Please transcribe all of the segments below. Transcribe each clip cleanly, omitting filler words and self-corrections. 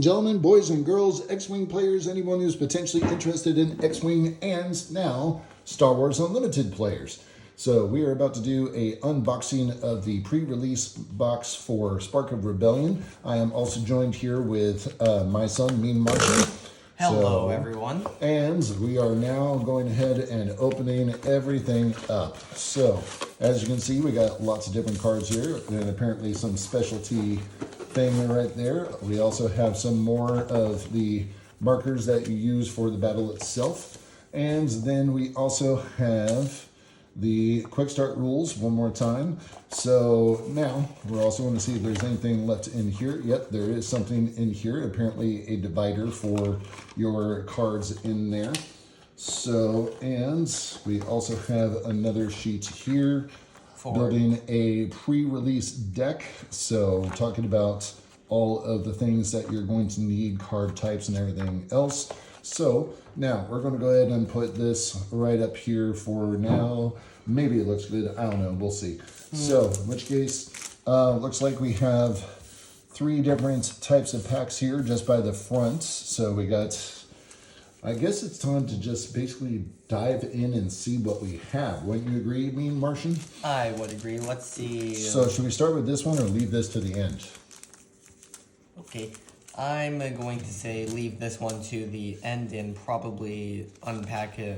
and gentlemen, boys and girls, X-Wing players, anyone who's potentially interested in X-Wing, and now Star Wars Unlimited players. So we are about to do a unboxing of the pre-release box for Spark of Rebellion. I am also joined here with my son, Martian. Hello, everyone. And we are now going ahead and opening everything up. So, as you can see, we got lots of different cards here, and apparently some specialty thing right there. We also have some more of the markers that you use for the battle itself. And then we also have the quick start rules one more time. So now we're also going to see if there's anything left in here. Yep, there is something in here, apparently a divider for your cards in there. So, and we also have another sheet here building a pre-release deck. So talking about all of the things that you're going to need, card types and everything else. So now we're going to go ahead and put this right up here for now. Maybe it looks good. I don't know. We'll see. So in which case, looks like we have 3 different types of packs here just by the front. So we got, I guess it's time to just basically dive in and see what we have. Wouldn't you agree, Martian? I would agree. Let's see. So should we start with this one or leave this to the end? Okay. I'm going to say leave this one to the end and probably unpack these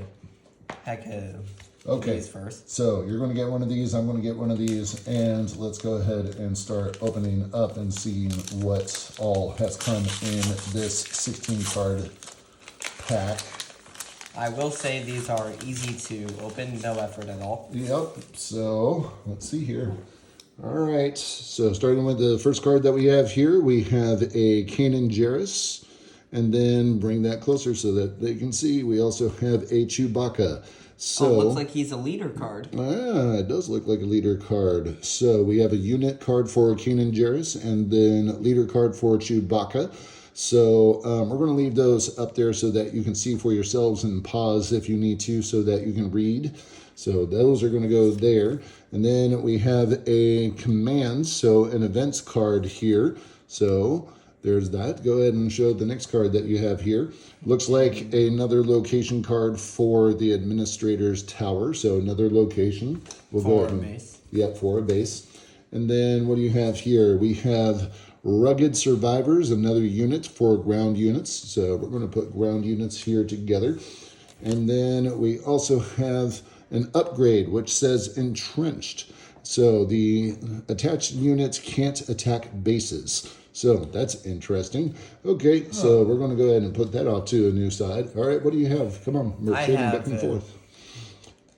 first. So you're going to get one of these, I'm going to get one of these, and let's go ahead and start opening up and seeing what all has come in this 16 card pack. I will say these are easy to open, no effort at all. Yep, so let's see here. All right, so starting with the first card that we have here, we have a Kanan Jarrus, and then bring that closer so that they can see. We also have a Chewbacca. So, looks like he's a leader card. It does look like a leader card. So we have a unit card for Kanan Jarrus, and then leader card for Chewbacca. So we're going to leave those up there so that you can see for yourselves and pause if you need to so that you can read. So those are going to go there. And then we have a command, so an events card here. So there's that. Go ahead and show the next card that you have here. Looks like another location card for the administrator's tower. So another location. We'll go ahead and, base. Yep, for a base. And then what do you have here? We have Rugged Survivors, another unit for ground units. So we're going to put ground units here together. And then we also have an upgrade, which says Entrenched. So the attached units can't attack bases. So that's interesting. Okay, so we're going to go ahead and put that off to a new side. All right, what do you have? Come on, we're trading back and forth.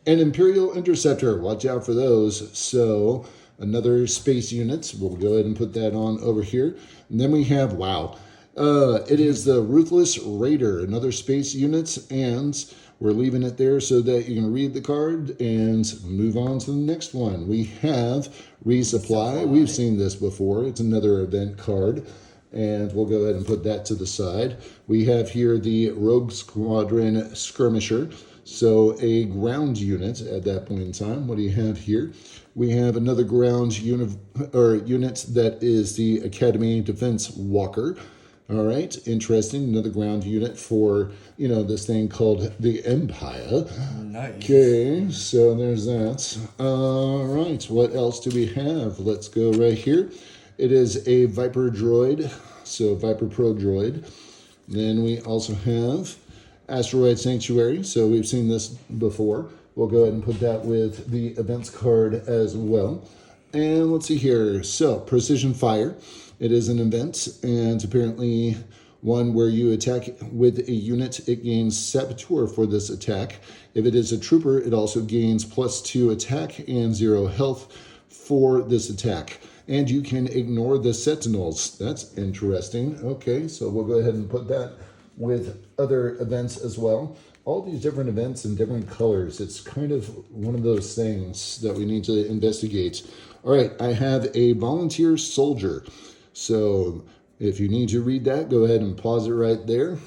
An Imperial Interceptor. Watch out for those. So another space unit. We'll go ahead and put that on over here. And then we have, wow, it is the Ruthless Raider, another space unit, and we're leaving it there so that you can read the card and move on to the next one. We have Resupply. We've seen this before. It's another event card, and we'll go ahead and put that to the side. We have here the Rogue Squadron Skirmisher, so a ground unit at that point in time. What do you have here? We have another ground unit that is the Academy Defense Walker. All right, interesting. Another ground unit for, this thing called the Empire. Nice. Okay, so there's that. All right, what else do we have? Let's go right here. It is a Viper droid, so Viper Pro droid. Then we also have Asteroid Sanctuary, so we've seen this before. We'll go ahead and put that with the events card as well. And let's see here. So, Precision Fire. It is an event, and apparently one where you attack with a unit, it gains Saboteur for this attack. If it is a trooper, it also gains +2 attack and 0 health for this attack. And you can ignore the Sentinels. That's interesting. Okay, so we'll go ahead and put that with other events as well. All these different events in different colors. It's kind of one of those things that we need to investigate. All right, I have a Volunteer Soldier. So if you need to read that, go ahead and pause it right there.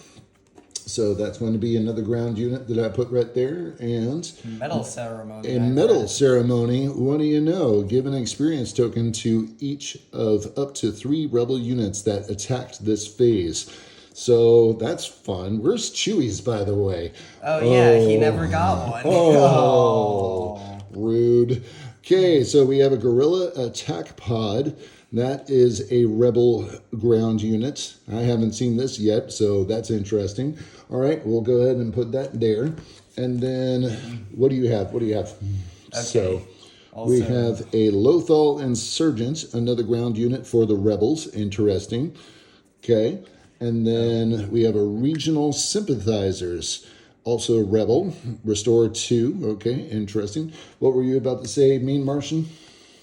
So that's going to be another ground unit that I put right there. And Medal ceremony. a medal ceremony. What do you know? Give an experience token to each of up to 3 rebel units that attacked this phase. So that's fun. Where's Chewie's, by the way? Oh, yeah, he never got one. Oh, rude. Okay, so we have a guerrilla attack pod. That is a rebel ground unit. I haven't seen this yet, so that's interesting. All right, we'll go ahead and put that there. And then, what do you have? What do you have? Okay. So, Also, we have a Lothal Insurgent, another ground unit for the rebels. Interesting. Okay. And then we have a Regional Sympathizers, also a rebel. Restore 2. Okay, interesting. What were you about to say, Mean Martian?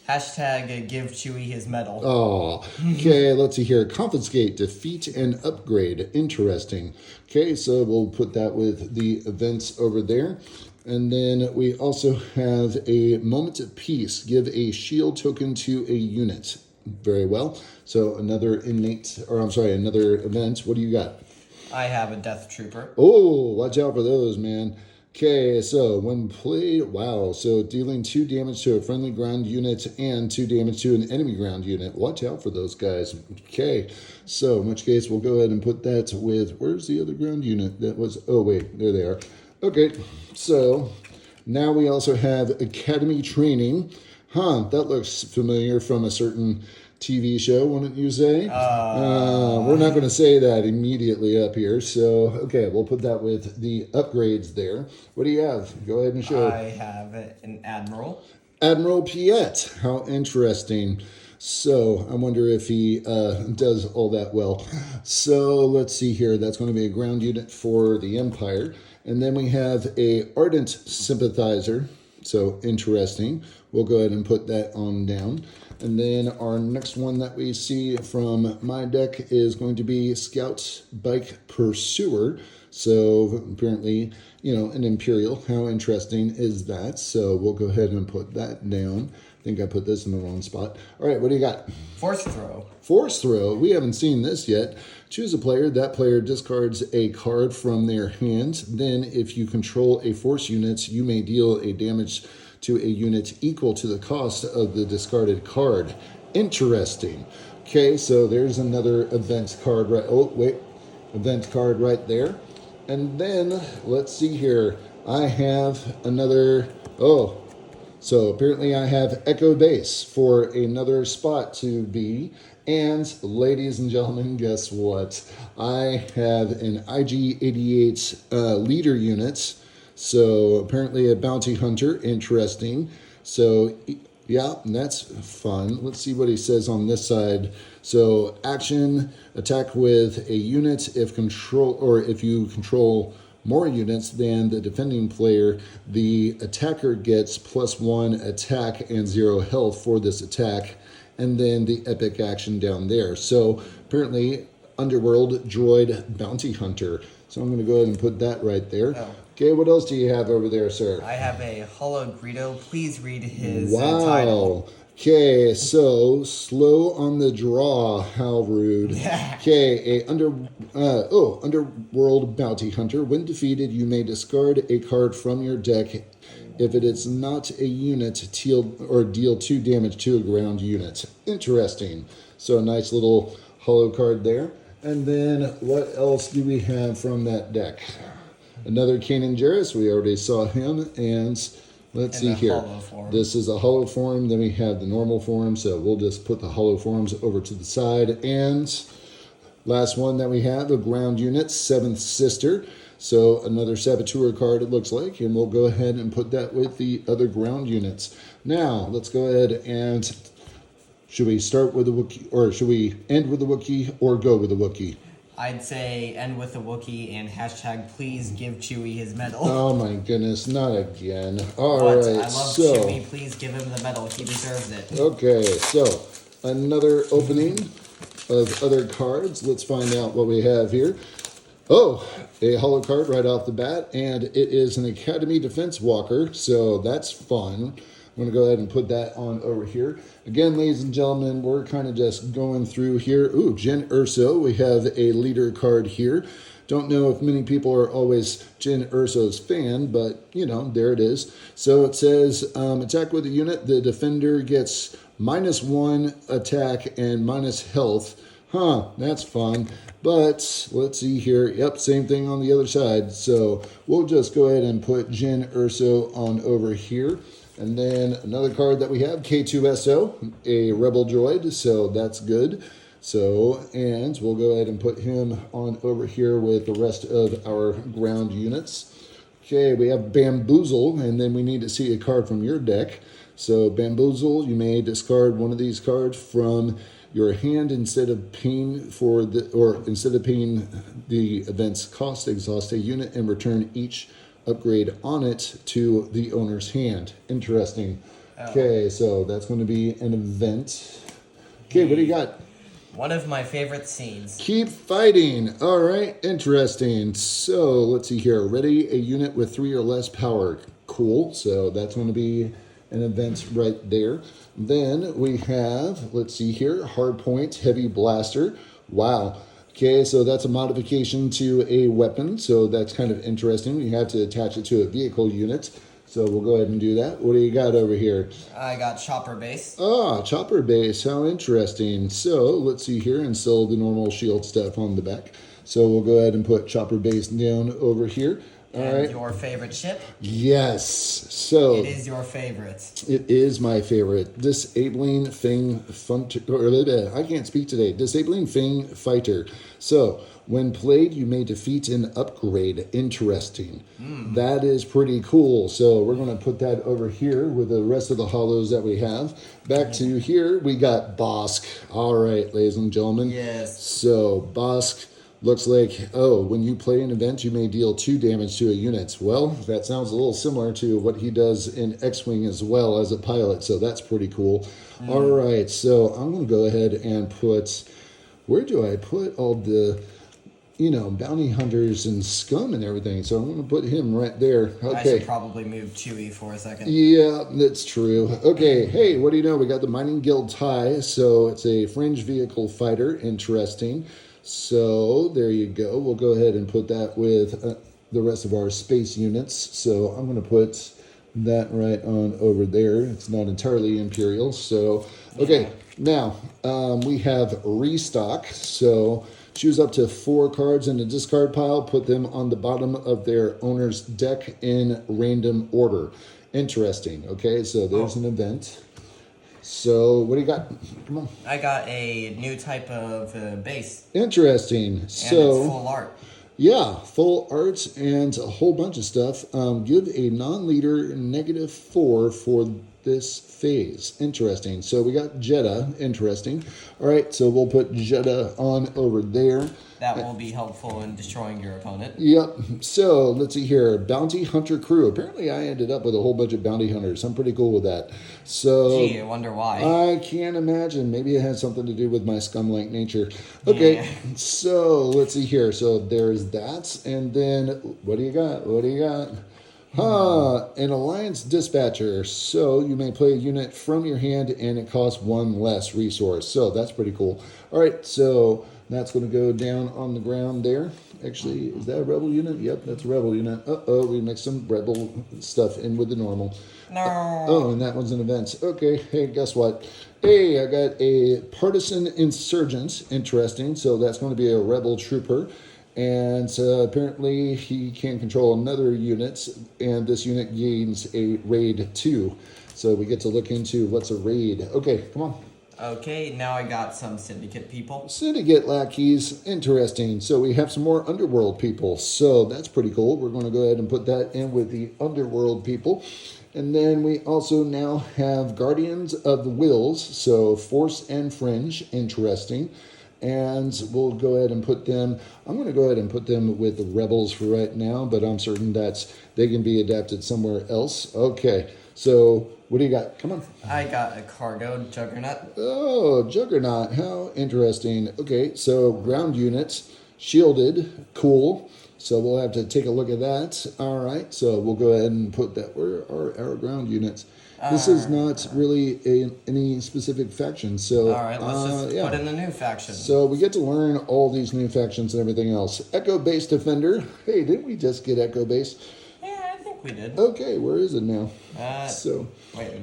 hashtag give Chewie his medal. Oh, okay, let's see here. Confiscate, defeat, and upgrade. Interesting. Okay, so we'll put that with the events over there. And then we also have a moment of peace. Give a shield token to a unit. Very well. So another another event. What do you got? I have a Death Trooper. Oh, watch out for those, man. Okay, so when played, wow, so dealing 2 damage to a friendly ground unit and 2 damage to an enemy ground unit. Watch out for those guys. Okay, so in which case we'll go ahead and put that with, where's the other ground unit that was, oh wait, there they are. Okay, so now we also have Academy Training. That looks familiar from a certain TV show, wouldn't you say? We're not going to say that immediately up here. So, okay, we'll put that with the upgrades there. What do you have? Go ahead and show. I have an Admiral. Admiral Piet. How interesting. So, I wonder if he does all that well. So, let's see here. That's going to be a ground unit for the Empire. And then we have a Ardent Sympathizer. So, interesting. We'll go ahead and put that on down. And then our next one that we see from my deck is going to be Scout Bike Pursuer. So apparently, an Imperial. How interesting is that? So we'll go ahead and put that down. I think I put this in the wrong spot. All right, what do you got? Force Throw. Force Throw. We haven't seen this yet. Choose a player. That player discards a card from their hand. Then if you control a force unit, you may deal a damage to a unit equal to the cost of the discarded card. Interesting. Okay, so there's another event card right. Oh, wait. Event card right there. And then, let's see here. I have another. Oh, so apparently I have Echo Base for another spot to be. And ladies and gentlemen, guess what? I have an IG-88 leader unit. So apparently a bounty hunter. Interesting. So yeah, that's fun. Let's see what he says on this side. So action, attack with a unit if you control more units than the defending player, the attacker gets +1 attack and 0 health for this attack. And then the epic action down there. So apparently Underworld Droid Bounty Hunter. So I'm going to go ahead and put that right there. Oh. Okay, what else do you have over there, sir? I have a Hollow Greedo. Please read his Wow. title. Okay, so slow on the draw. How rude. Okay, Underworld Bounty Hunter. When defeated, you may discard a card from your deck if it is not a unit, deal 2 damage to a ground unit. Interesting. So a nice little hollow card there. And then what else do we have from that deck? Another Kanan Jarrus. We already saw him. And let's see here. This is a hollow form. Then we have the normal form. So we'll just put the hollow forms over to the side. And last one that we have, a ground unit, 7th Sister. So another Saboteur card, it looks like, and we'll go ahead and put that with the other ground units. Now, let's go ahead and, should we start with the Wookiee, or should we end with the Wookiee, or go with the Wookiee? I'd say end with the Wookiee and hashtag please give Chewie his medal. Oh my goodness, not again. All right, I love Chewie. Please give him the medal. He deserves it. Okay, so another opening of other cards. Let's find out what we have here. Oh, a hollow card right off the bat, and it is an Academy Defense Walker, so that's fun. I'm going to go ahead and put that on over here. Again, ladies and gentlemen, we're kind of just going through here. Ooh, Jyn Erso. We have a leader card here. Don't know if many people are always Jin Urso's fan, but, you know, there it is. So it says, attack with a unit, the defender gets -1 attack and minus health. Huh, that's fun. But let's see here. Yep, same thing on the other side. So we'll just go ahead and put Jin Urso on over here. And then another card that we have, K2SO, a Rebel Droid. So that's good. So, and we'll go ahead and put him on over here with the rest of our ground units. Okay, we have Bamboozle, and then we need to see a card from your deck. So Bamboozle, you may discard one of these cards from your hand instead of paying the event's cost, exhaust a unit and return each upgrade on it to the owner's hand. Interesting. Okay, so that's going to be an event. Okay, what do you got? One of my favorite scenes. Keep fighting. All right, interesting. So let's see here. Ready a unit with 3 or less power. Cool. So that's going to be an event right there. Then we have, let's see here, Hardpoint Heavy Blaster. Wow. Okay, so that's a modification to a weapon. So that's kind of interesting. You have to attach it to a vehicle unit. So we'll go ahead and do that. What do you got over here? I got Chopper Base. Ah, Chopper Base. How interesting. So let's see here, and still the normal shield stuff on the back. So we'll go ahead and put Chopper Base down over here. All and right. Your favorite ship? Yes. So it is your favorite. It is my favorite. Disabling Fang I can't speak today. Disabling Fang Fighter. So when played, you may defeat an upgrade. Interesting. That is pretty cool. So we're going to put that over here with the rest of the hollows that we have. Back to here, we got Bosk. All right, ladies and gentlemen. Yes. So Bosk looks like, oh, when you play an event, you may deal 2 damage to a unit. Well, that sounds a little similar to what he does in X-Wing as well as a pilot, so that's pretty cool. All right, so I'm going to go ahead and put, where do I put all the, bounty hunters and scum and everything? So I'm going to put him right there. Okay. I should probably move Chewie for a second. Yeah, that's true. Okay, hey, what do you know? We got the Mining Guild tie, so it's a fringe vehicle fighter. Interesting. So there you go. We'll go ahead and put that with the rest of our space units. So I'm going to put that right on over there. It's not entirely Imperial. So, okay, now we have Restock. So choose up to 4 cards in the discard pile. Put them on the bottom of their owner's deck in random order. Interesting. Okay, so there's an event. So, what do you got? Come on. I got a new type of base. Interesting. And so, it's full art. Yeah, full art and a whole bunch of stuff. Give a non-leader -4 for this phase. Interesting. So we got Jeddah. Interesting. All right, so we'll put Jeddah on over there. That will be helpful in destroying your opponent. Yep. So let's see here. Bounty Hunter Crew. Apparently I ended up with a whole bunch of bounty hunters. I'm pretty cool with that. So gee, I wonder why. I can't imagine. Maybe it has something to do with my scum-like nature. Okay. Yeah. So let's see here. So there's that. And then what do you got? What do you got? An Alliance Dispatcher. So you may play a unit from your hand and it costs 1 less resource. So that's pretty cool. All right. So that's going to go down on the ground there. Actually, is that a Rebel unit? Yep, that's a Rebel unit. Uh-oh, we mixed some Rebel stuff in with the normal. No. Oh, and that one's an event. Okay, hey, guess what? Hey, I got a Partisan Insurgent. Interesting. So that's going to be a Rebel Trooper. And apparently he can control another unit, and this unit gains a Raid 2. So we get to look into what's a Raid. Okay, come on. Okay, now I got some Syndicate people. Syndicate lackeys, interesting. So we have some more Underworld people. So that's pretty cool. We're going to go ahead and put that in with the Underworld people. And then we also now have Guardians of the Wills. So Force and Fringe, interesting. And we'll go ahead and put them, I'm going to go ahead and put them with the Rebels for right now, but I'm certain that they can be adapted somewhere else. Okay, so what do you got? Come on. I got a Cargo Juggernaut. Oh, Juggernaut. How interesting. Okay, so ground units, shielded, cool. So we'll have to take a look at that. All right, so we'll go ahead and put that. Where are our ground units? This is not really any specific faction. So, Alright, let's just yeah. put in a new faction. So we get to learn all these new factions and everything else. Echo Base Defender. Hey, didn't we just get Echo Base? Yeah, I think we did. Okay, where is it now? So, wait.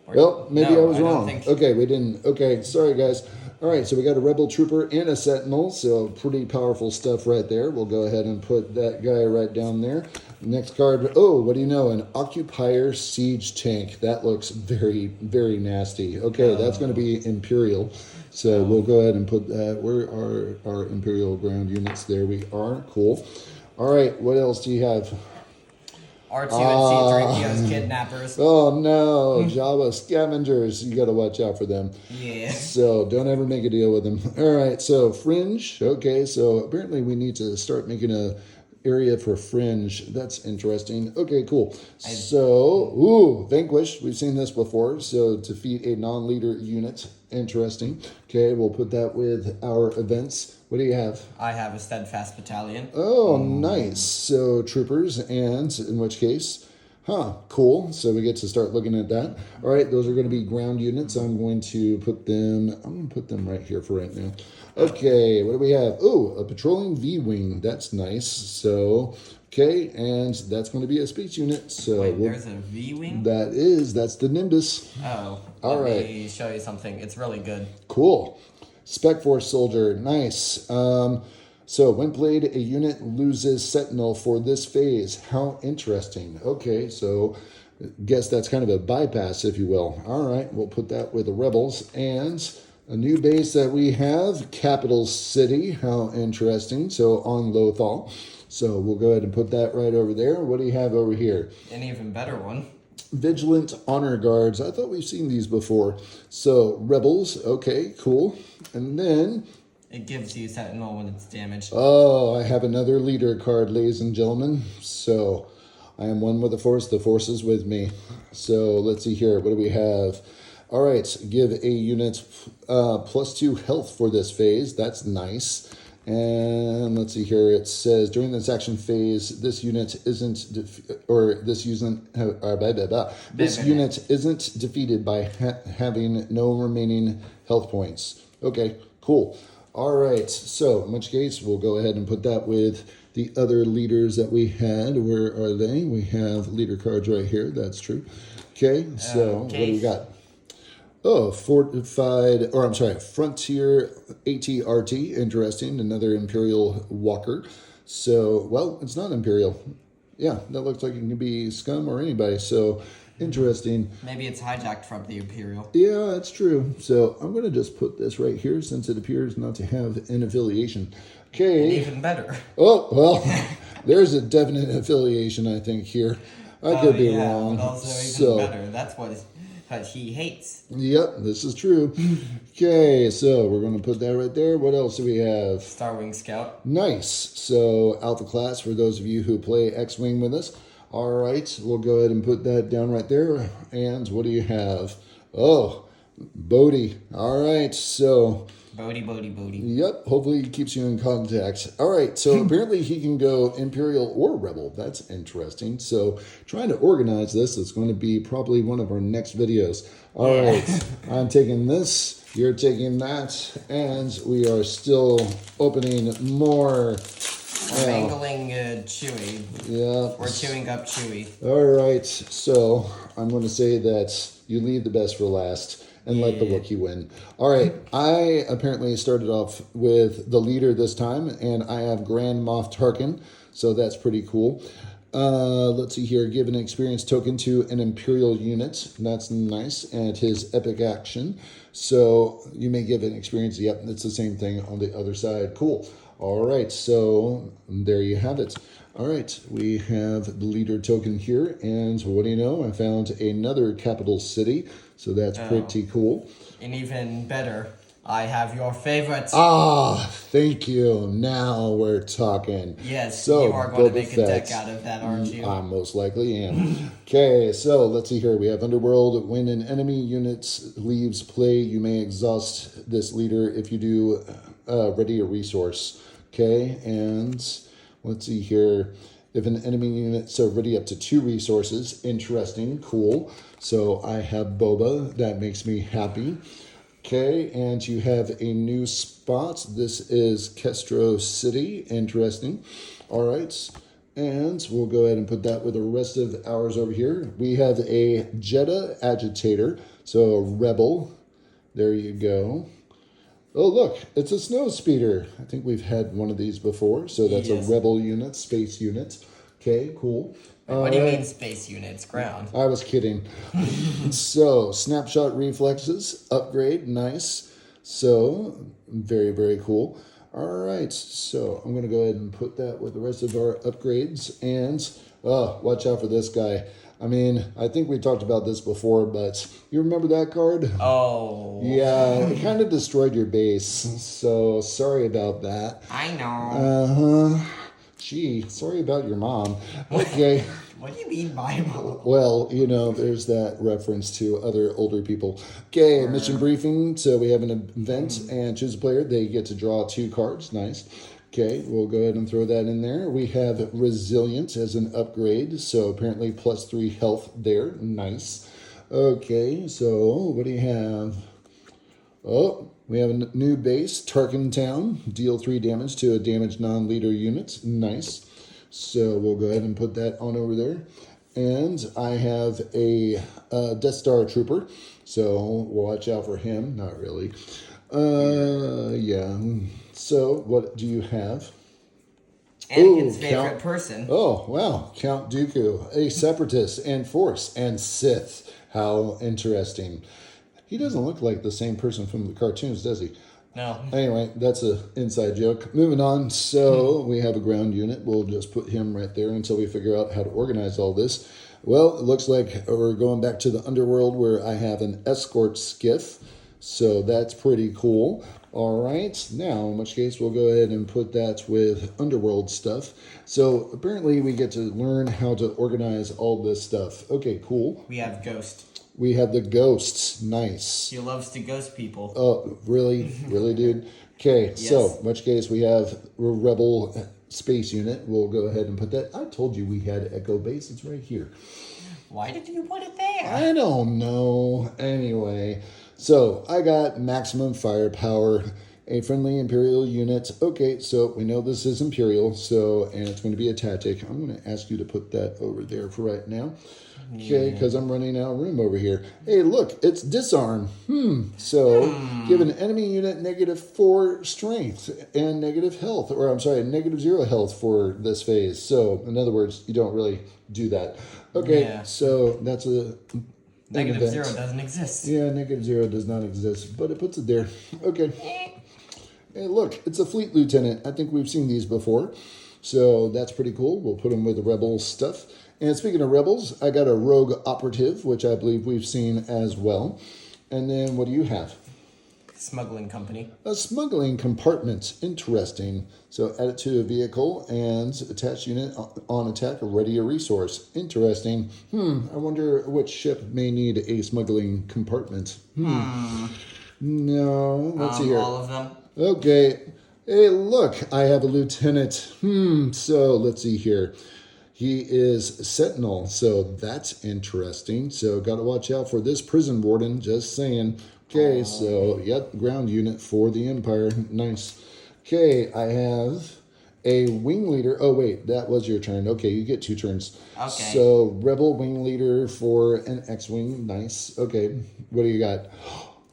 Well, maybe no, I was don't wrong. think- Okay, we didn't. Okay, sorry guys. All right, so we got a Rebel Trooper and a Sentinel, so pretty powerful stuff right there. We'll go ahead and put that guy right down there. Next card, oh, what do you know? An Occupier Siege Tank. That looks very, very nasty. Okay, that's going to be Imperial. So we'll go ahead and put that. Where are our Imperial ground units? There we are. Cool. All right, what else do you have? R2 and C3PO's kidnappers. Oh no, Java scavengers. You got to watch out for them. Yeah. So don't ever make a deal with them. All right, so Fringe. Okay, so apparently we need to start making a area for Fringe. That's interesting. Okay, cool. So, Vanquish. We've seen this before. So defeat a non-leader unit. Interesting. Okay, we'll put that with our events. What do you have? I have a Steadfast Battalion. Oh, nice. So troopers, and in which case, cool. So we get to start looking at that. All right, those are going to be ground units. I'm going to put them right here for right now. Okay, what do we have? Oh, a patrolling V-wing. That's nice. So, okay, and that's going to be a space unit. So Wait, there's a V-wing? That's the Nimbus. Oh, all right. Let me show you something. It's really good. Cool. Spec Force Soldier, nice. So when played, a unit loses Sentinel for this phase. How interesting. Okay, so guess that's kind of a bypass, if you will. All right, we'll put that with the Rebels. And a new base that we have, Capital City. How interesting. So on Lothal. So we'll go ahead and put that right over there. What do you have over here? An even better one. Vigilant Honor Guards. I thought we've seen these before. So Rebels. Okay, cool. And then it gives you Sentinel when it's damaged. Oh, I have another leader card, ladies and gentlemen. So I am one with the Force is with me. So let's see here. What do we have? All right, give a unit +2 health for this phase. That's nice. And let's see here. It says during this action phase, this unit isn't defeated by having no remaining health points. Okay, cool. All right. So in which case, we'll go ahead and put that with the other leaders that we had. Where are they? We have leader cards right here. That's true. Okay. So what do we got? Oh, Frontier ATRT, interesting, another Imperial Walker. So, well, it's not Imperial. Yeah, that looks like it can be scum or anybody, so interesting. Maybe it's hijacked from the Imperial. Yeah, that's true. So I'm going to just put this right here since it appears not to have an affiliation. Okay. And even better. Oh, well, there's a definite affiliation, I think, here. I could be wrong. But also even better. That's what he hates. Yep, this is true. Okay, so we're going to put that right there. What else do we have? Starwing Scout. Nice. So Alpha Class for those of you who play X-Wing with us. All right, we'll go ahead and put that down right there. And what do you have? Oh, Bodhi. All right, so... Bodhi. Yep, hopefully he keeps you in contact. All right, so apparently he can go Imperial or Rebel. That's interesting. So trying to organize this is going to be probably one of our next videos. All right, I'm taking this, you're taking that, and we are still opening more. We're mangling Chewie. Yeah. We're chewing up Chewie. All right, so I'm going to say that you leave the best for last. And let the Wookiee win. All right, I apparently started off with the leader this time, and I have Grand Moff Tarkin, so that's pretty cool. Let's see here. Give an experience token to an Imperial unit. That's nice. And his epic action. So you may give an experience. Yep, it's the same thing on the other side. Cool. All right, so there you have it. All right, we have the leader token here, and what do you know? I found another capital city, so that's pretty cool. And even better, I have your favorite. Ah, thank you. Now we're talking. Yes, so you are going to Boba make a deck out of that, aren't you? I most likely am. Okay, so let's see here. We have Underworld. When an enemy unit leaves play, you may exhaust this leader. If you do, ready a resource. Okay, and let's see here. If an enemy unit, so ready up to 2 resources. Interesting, cool. So I have Boba. That makes me happy. Okay, and you have a new spot. This is Kestro City. Interesting. All right. And we'll go ahead and put that with the rest of ours over here. We have a Jeddah Agitator. So a Rebel. There you go. Oh, look, it's a snow speeder. I think we've had one of these before. So that's a Rebel unit, space unit. Okay, cool. Wait, what do you mean space units? Ground. I was kidding. So, snapshot reflexes, upgrade, nice. So, very, very cool. All right, so I'm going to go ahead and put that with the rest of our upgrades. And, watch out for this guy. I mean, I think we talked about this before, but you remember that card? Oh. Yeah, it kind of destroyed your base. So, sorry about that. I know. Gee, sorry about your mom. Okay. What do you mean by mom? Well, you know, there's that reference to other older people. Okay, mission briefing. So we have an event and choose a player. They get to draw 2 cards. Nice. Okay, we'll go ahead and throw that in there. We have Resilient as an upgrade. So apparently +3 health there. Nice. Okay, so what do you have? Oh, we have a new base, Tarkin Town. Deal 3 damage to a damaged non-leader unit. Nice. So we'll go ahead and put that on over there. And I have a Death Star Trooper. So watch out for him. Not really. Yeah. So what do you have? Anakin's favorite person. Oh, wow. Count Dooku, a Separatist and Force and Sith. How interesting. He doesn't look like the same person from the cartoons, does he? No. Anyway, that's an inside joke. Moving on. So we have a ground unit. We'll just put him right there until we figure out how to organize all this. Well, it looks like we're going back to the underworld where I have an escort skiff. So that's pretty cool. All right. Now, in which case, we'll go ahead and put that with underworld stuff. So apparently we get to learn how to organize all this stuff. Okay, cool. We have Ghost. We have the ghosts. Nice. He loves to ghost people. Oh, really? Really, dude? Okay, Yes. So, in which case we have a Rebel space unit. We'll go ahead and put that. I told you we had Echo Base. It's right here. Why did you put it there? I don't know. Anyway, so I got maximum firepower, a friendly Imperial unit. Okay, so we know this is Imperial, so, and it's going to be a tactic. I'm going to ask you to put that over there for right now. Okay, because I'm running out of room over here. Hey, look, it's disarm. So, give an enemy unit -4 strength and negative health, or I'm sorry, -0 health for this phase. So, in other words, you don't really do that. Okay, Yeah. so that's a -0 doesn't exist. Yeah, -0 does not exist, but it puts it there. Okay. Hey, look, it's a fleet lieutenant. I think we've seen these before. So that's pretty cool. We'll put them with the rebel stuff. And speaking of rebels, I got a rogue operative, which I believe we've seen as well. And then what do you have? Smuggling company. A smuggling compartment. Interesting. So add it to a vehicle and attach unit on attack, ready a resource. Interesting. I wonder which ship may need a smuggling compartment. No, let's see here. All of them. Okay. Hey, look, I have a lieutenant. So let's see here. He is Sentinel, so that's interesting. So got to watch out for this prison warden, just saying. Okay, so, yep, ground unit for the Empire. Nice. Okay, I have a wing leader. Oh, wait, that was your turn. Okay, you get 2 turns. Okay. So, rebel wing leader for an X-wing. Nice. Okay, what do you got?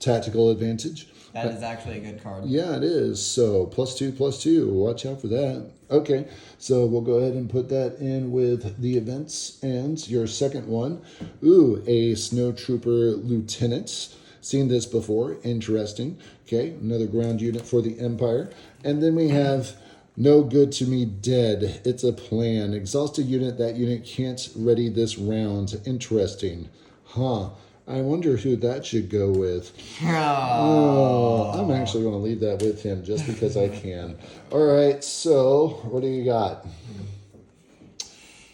Tactical advantage. That is actually a good card. Yeah, it is. So +2/+2. Watch out for that. Okay, so we'll go ahead and put that in with the events and your second one. Ooh, a snow trooper lieutenant. Seen this before. Interesting. Okay, another ground unit for the Empire. And then we have no good to me dead. It's a plan. Exhausted unit. That unit can't ready this round. Interesting. Huh. I wonder who that should go with. Oh, I'm actually going to leave that with him just because I can. All right, so what do you got?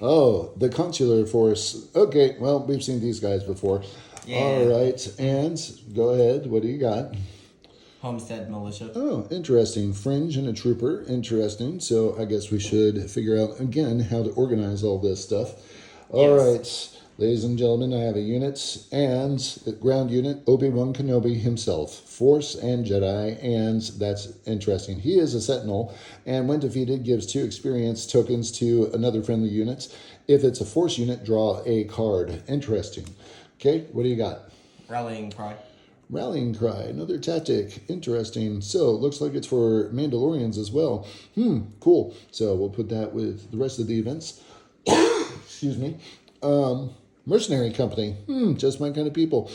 Oh, the consular force. Okay, well, we've seen these guys before. Yeah. All right, and go ahead. What do you got? Homestead Militia. Oh, interesting. Fringe and a trooper. Interesting. So I guess we should figure out, again, how to organize all this stuff. All right, ladies and gentlemen, I have a unit and a ground unit, Obi-Wan Kenobi himself, Force and Jedi, and that's interesting. He is a Sentinel, and when defeated, gives 2 experience tokens to another friendly unit. If it's a Force unit, draw a card. Interesting. Okay, what do you got? Rallying Cry. Rallying Cry, another tactic. Interesting. So, looks like it's for Mandalorians as well. Cool. So, we'll put that with the rest of the events. Excuse me. Mercenary Company. Just my kind of people.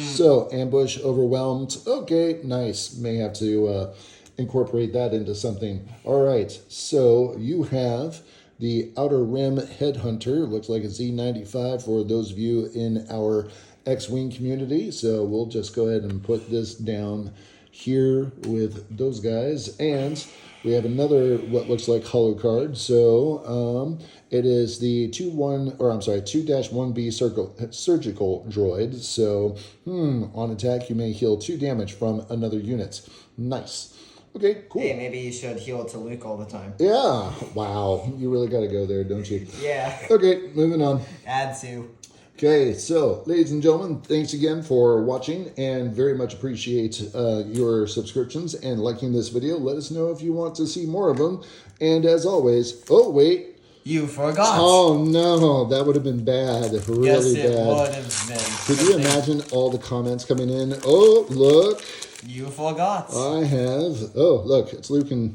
So, Ambush, Overwhelmed. Okay, nice. May have to incorporate that into something. All right. So, you have the Outer Rim Headhunter. Looks like a Z95 for those of you in our X-wing community. So we'll just go ahead and put this down here with those guys. And we have another what looks like holo card. So it is the 2-1B surgical droid. So on attack you may heal 2 damage from another unit. Nice. Okay, cool. Hey, maybe you should heal to Luke all the time. Yeah. Wow. You really got to go there, don't you? Yeah. Okay, moving on. Add to. Okay, so ladies and gentlemen, thanks again for watching and very much appreciate your subscriptions and liking this video. Let us know if you want to see more of them. And as always, oh wait. You forgot. Oh no, that would have been bad. Really yes, it bad. would have been. Could you imagine all the comments coming in? Oh, look. You forgot. I have. Oh, look, it's Luke and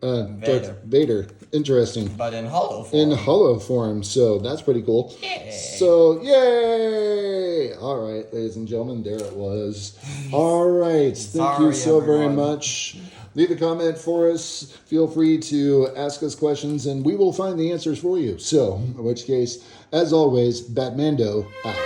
Vader. Interesting. But in hollow form. In hollow form, so that's pretty cool. Yay. So, yay! All right, ladies and gentlemen, there it was. All right, thank you so very much. Leave a comment for us. Feel free to ask us questions, and we will find the answers for you. So, in which case, as always, BatMando out.